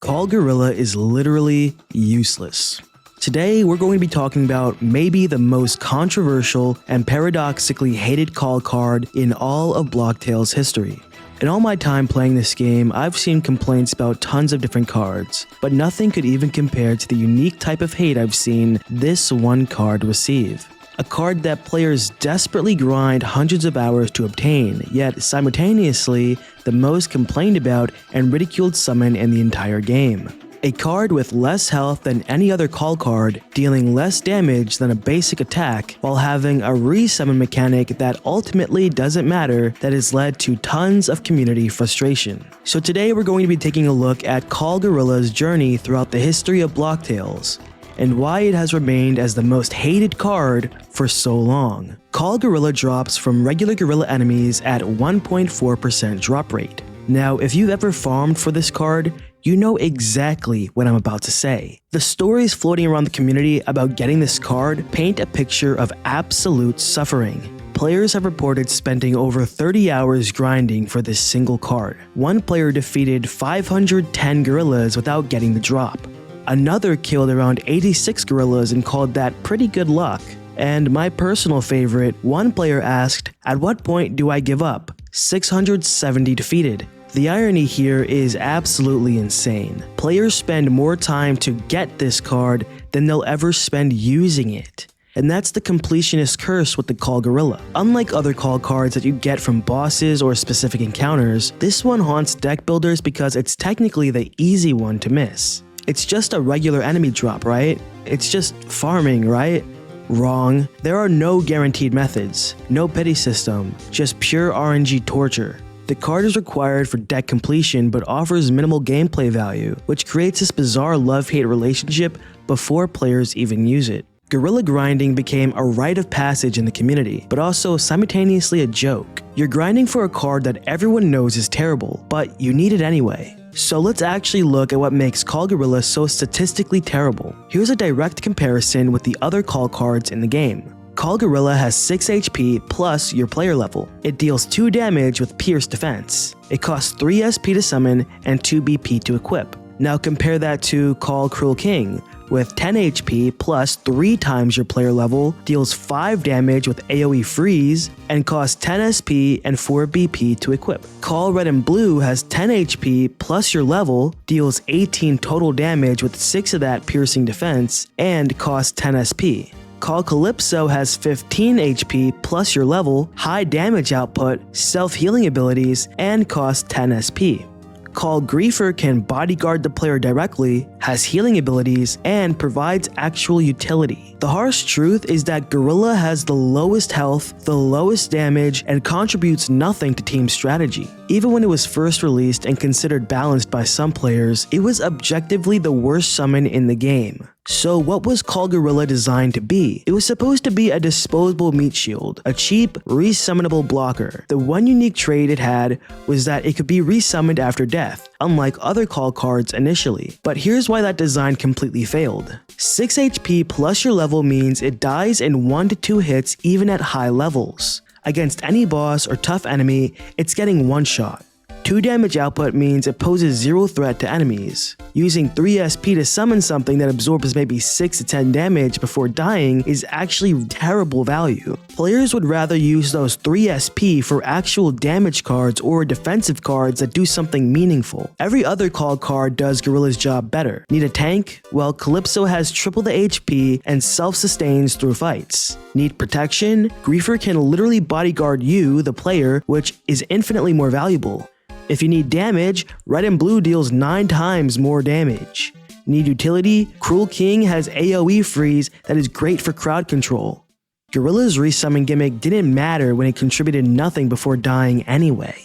Call Gorilla is literally useless. Today, we're going to be talking about maybe the most controversial and paradoxically hated call card in all of Blocktail's history. In all my time playing this game, I've seen complaints about tons of different cards, but nothing could even compare to the unique type of hate I've seen this one card receive. A card that players desperately grind hundreds of hours to obtain, yet simultaneously the most complained about and ridiculed summon in the entire game. A card with less health than any other call card, dealing less damage than a basic attack, while having a resummon mechanic that ultimately doesn't matter, that has led to tons of community frustration. So today we're going to be taking a look at Call Gorilla's journey throughout the history of Blocktails, and why it has remained as the most hated card for so long. Call Gorilla drops from regular Gorilla enemies at 1.4% drop rate. Now, if you've ever farmed for this card, you know exactly what I'm about to say. The stories floating around the community about getting this card paint a picture of absolute suffering. Players have reported spending over 30 hours grinding for this single card. One player defeated 510 gorillas without getting the drop. Another killed around 86 gorillas and called that pretty good luck. And my personal favorite, one player asked, "At what point do I give up?" 670 defeated. The irony here is absolutely insane. Players spend more time to get this card than they'll ever spend using it. And that's the completionist curse with the Call Gorilla. Unlike other call cards that you get from bosses or specific encounters, this one haunts deck builders because it's technically the easy one to miss. It's just a regular enemy drop, right? It's just farming, right? Wrong. There are no guaranteed methods, no pity system, just pure RNG torture. The card is required for deck completion but offers minimal gameplay value, which creates this bizarre love-hate relationship before players even use it. Gorilla grinding became a rite of passage in the community, but also simultaneously a joke. You're grinding for a card that everyone knows is terrible, but you need it anyway. So let's actually look at what makes Call Gorilla so statistically terrible. Here's a direct comparison with the other call cards in the game. Call Gorilla has 6 HP plus your player level. It deals 2 damage with Pierce defense. It costs 3 SP to summon and 2 BP to equip. Now compare that to Call Cruel King, with 10 HP plus 3 times your player level, deals 5 damage with AoE freeze, and costs 10 SP and 4 BP to equip. Call Red and Blue has 10 HP plus your level, deals 18 total damage with 6 of that piercing defense, and costs 10 SP. Call Calypso has 15 HP plus your level, high damage output, self-healing abilities, and costs 10 SP. Call Griefer can bodyguard the player directly, has healing abilities, and provides actual utility. The harsh truth is that Gorilla has the lowest health, the lowest damage, and contributes nothing to team strategy. Even when it was first released and considered balanced by some players, it was objectively the worst summon in the game. So what was Call Gorilla designed to be? It was supposed to be a disposable meat shield, a cheap, resummonable blocker. The one unique trait it had was that it could be resummoned after death, unlike other call cards initially. But here's why that design completely failed. 6 HP plus your level means it dies in 1 to 2 hits even at high levels. Against any boss or tough enemy, it's getting one shot. 2 damage output means it poses 0 threat to enemies. Using 3 SP to summon something that absorbs maybe 6 to 10 damage before dying is actually terrible value. Players would rather use those 3 SP for actual damage cards or defensive cards that do something meaningful. Every other call card does Gorilla's job better. Need a tank? Well, Calypso has triple the HP and self-sustains through fights. Need protection? Griefer can literally bodyguard you, the player, which is infinitely more valuable. If you need damage, Red and Blue deals 9 times more damage. Need utility? Cruel King has AoE freeze that is great for crowd control. Gorilla's resummon gimmick didn't matter when it contributed nothing before dying anyway.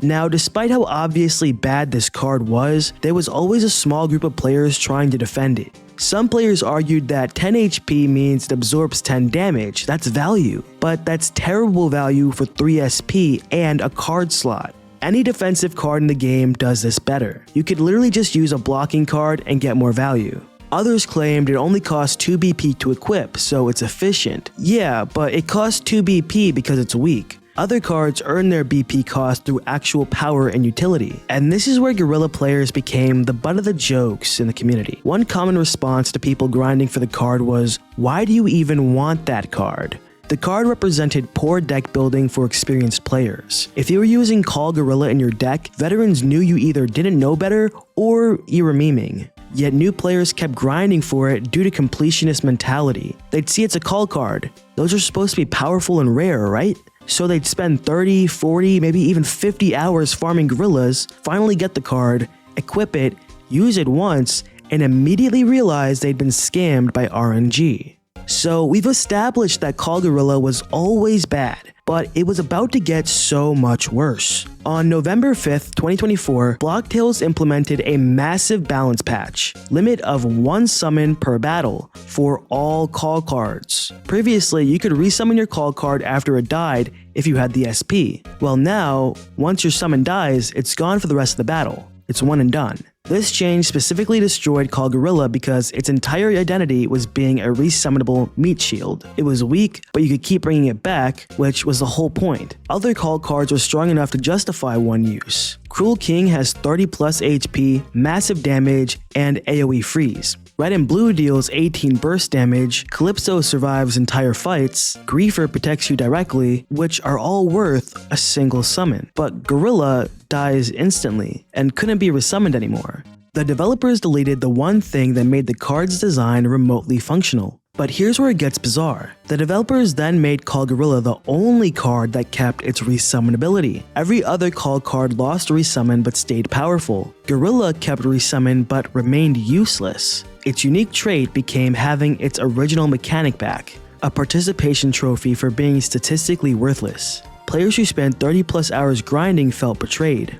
Now, despite how obviously bad this card was, there was always a small group of players trying to defend it. Some players argued that 10 HP means it absorbs 10 damage, that's value. But that's terrible value for 3 SP and a card slot. Any defensive card in the game does this better. You could literally just use a blocking card and get more value. Others claimed it only costs 2 BP to equip, so it's efficient. Yeah, but it costs 2 BP because it's weak. Other cards earn their BP cost through actual power and utility, and this is where Gorilla players became the butt of the jokes in the community. One common response to people grinding for the card was, "Why do you even want that card?" The card represented poor deck building for experienced players. If you were using Call Gorilla in your deck, veterans knew you either didn't know better or you were memeing. Yet new players kept grinding for it due to completionist mentality. They'd see it's a call card. Those are supposed to be powerful and rare, right? So they'd spend 30, 40, maybe even 50 hours farming gorillas, finally get the card, equip it, use it once, and immediately realize they'd been scammed by RNG. So we've established that Call Gorilla was always bad, but it was about to get so much worse. On November 5th, 2024, Blocktails implemented a massive balance patch, limit of 1 summon per battle, for all call cards. Previously, you could resummon your call card after it died if you had the SP. Well now, once your summon dies, it's gone for the rest of the battle. It's one and done. This change specifically destroyed Call Gorilla because its entire identity was being a resummonable meat shield. It was weak, but you could keep bringing it back, which was the whole point. Other call cards were strong enough to justify one use. Cruel King has 30 plus HP, massive damage, and AoE freeze. Red and Blue deals 18 burst damage, Calypso survives entire fights, Griefer protects you directly, which are all worth a single summon. But Gorilla dies instantly and couldn't be resummoned anymore. The developers deleted the one thing that made the card's design remotely functional. But here's where it gets bizarre. The developers then made Call Gorilla the only card that kept its resummonability. Every other call card lost resummon but stayed powerful. Gorilla kept resummon but remained useless. Its unique trait became having its original mechanic back, a participation trophy for being statistically worthless. Players who spent 30 plus hours grinding felt betrayed.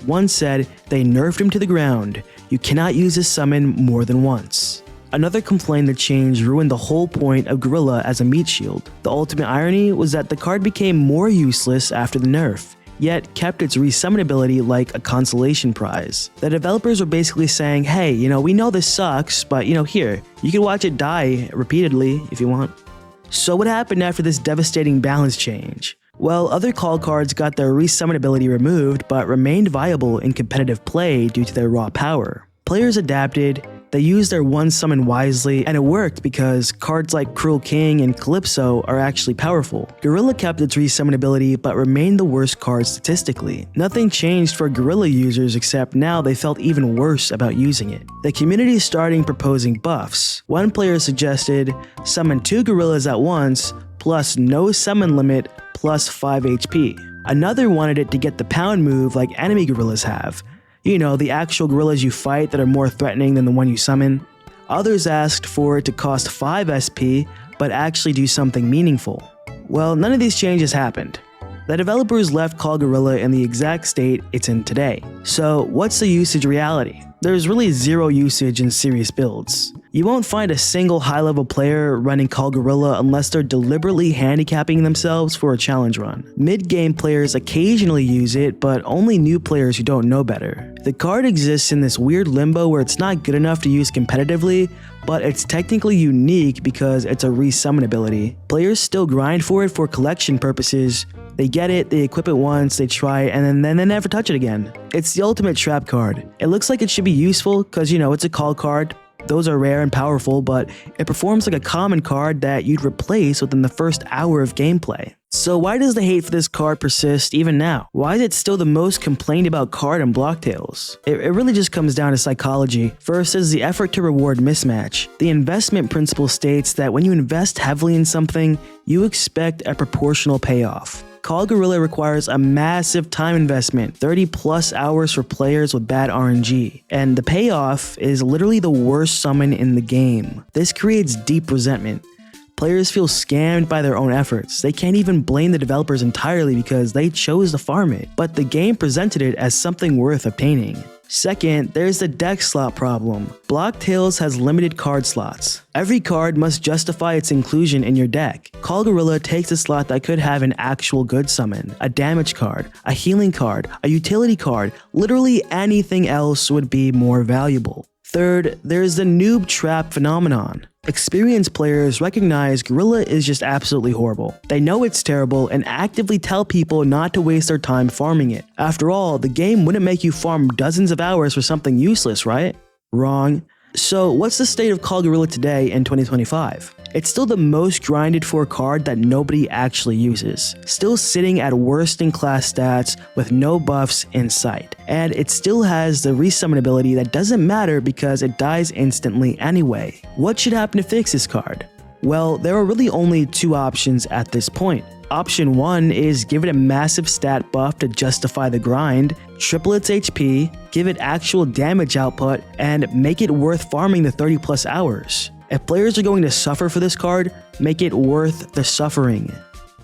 One said they nerfed him to the ground. You cannot use his summon more than once. Another complained the change ruined the whole point of Gorilla as a meat shield. The ultimate irony was that the card became more useless after the nerf, yet kept its resummonability like a consolation prize. The developers were basically saying, hey, we know this sucks, but here, you can watch it die repeatedly if you want. So what happened after this devastating balance change? Well, other call cards got their resummonability removed but remained viable in competitive play due to their raw power. Players adapted, they used their one summon wisely, and it worked because cards like Cruel King and Calypso are actually powerful. Gorilla kept its resummonability but remained the worst card statistically. Nothing changed for Gorilla users except now they felt even worse about using it. The community started proposing buffs. One player suggested summon 2 gorillas at once, plus no summon limit, plus 5 HP. Another wanted it to get the pound move like enemy gorillas have. The actual gorillas you fight that are more threatening than the one you summon. Others asked for it to cost 5 SP, but actually do something meaningful. Well, none of these changes happened. The developers left Call Gorilla in the exact state it's in today. So what's the usage reality? There's really zero usage in serious builds. You won't find a single high-level player running Call Gorilla unless they're deliberately handicapping themselves for a challenge run. Mid-game players occasionally use it, but only new players who don't know better. The card exists in this weird limbo where it's not good enough to use competitively, but it's technically unique because it's a resummon ability. Players still grind for it for collection purposes. They get it, they equip it once, they try, and then they never touch it again. It's the ultimate trap card. It looks like it should be useful because, it's a call card. Those are rare and powerful, but it performs like a common card that you'd replace within the first hour of gameplay. So why does the hate for this card persist even now? Why is it still the most complained about card in Blocktails? It really just comes down to psychology. First is the effort to reward mismatch. The investment principle states that when you invest heavily in something, you expect a proportional payoff. Call Gorilla requires a massive time investment, 30 plus hours for players with bad RNG, and the payoff is literally the worst summon in the game. This creates deep resentment. Players feel scammed by their own efforts. They can't even blame the developers entirely because they chose to farm it, but the game presented it as something worth obtaining. Second, there's the deck slot problem. Blocktails has limited card slots. Every card must justify its inclusion in your deck. Call Gorilla takes a slot that could have an actual good summon, a damage card, a healing card, a utility card. Literally anything else would be more valuable. Third, there's the noob trap phenomenon. Experienced players recognize Gorilla is just absolutely horrible. They know it's terrible and actively tell people not to waste their time farming it. After all, the game wouldn't make you farm dozens of hours for something useless, right? Wrong. So what's the state of Call Gorilla today in 2025? It's still the most grinded for card that nobody actually uses, still sitting at worst in class stats with no buffs in sight, and it still has the resummon ability that doesn't matter because it dies instantly anyway. What should happen to fix this card? Well, there are really only two options at this point. Option 1 is give it a massive stat buff to justify the grind, triple its HP, give it actual damage output, and make it worth farming the 30 plus hours. If players are going to suffer for this card, make it worth the suffering.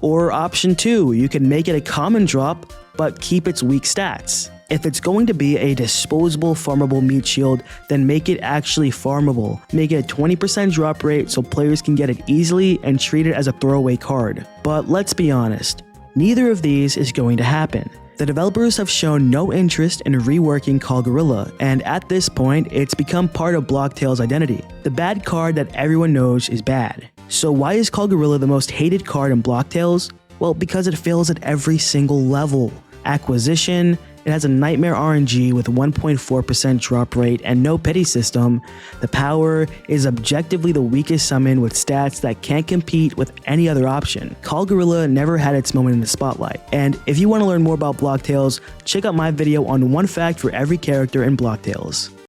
Or option 2, you can make it a common drop, but keep its weak stats. If it's going to be a disposable farmable meat shield, then make it actually farmable. Make it a 20% drop rate so players can get it easily and treat it as a throwaway card. But let's be honest, neither of these is going to happen. The developers have shown no interest in reworking Call Gorilla, and at this point, it's become part of Blocktail's identity. The bad card that everyone knows is bad. So why is Call Gorilla the most hated card in Blocktails? Well, because it fails at every single level. Acquisition, it has a nightmare RNG with 1.4% drop rate and no pity system. The power is objectively the weakest summon with stats that can't compete with any other option. Call Gorilla never had its moment in the spotlight. And if you want to learn more about Blocktails, check out my video on one fact for every character in Blocktails.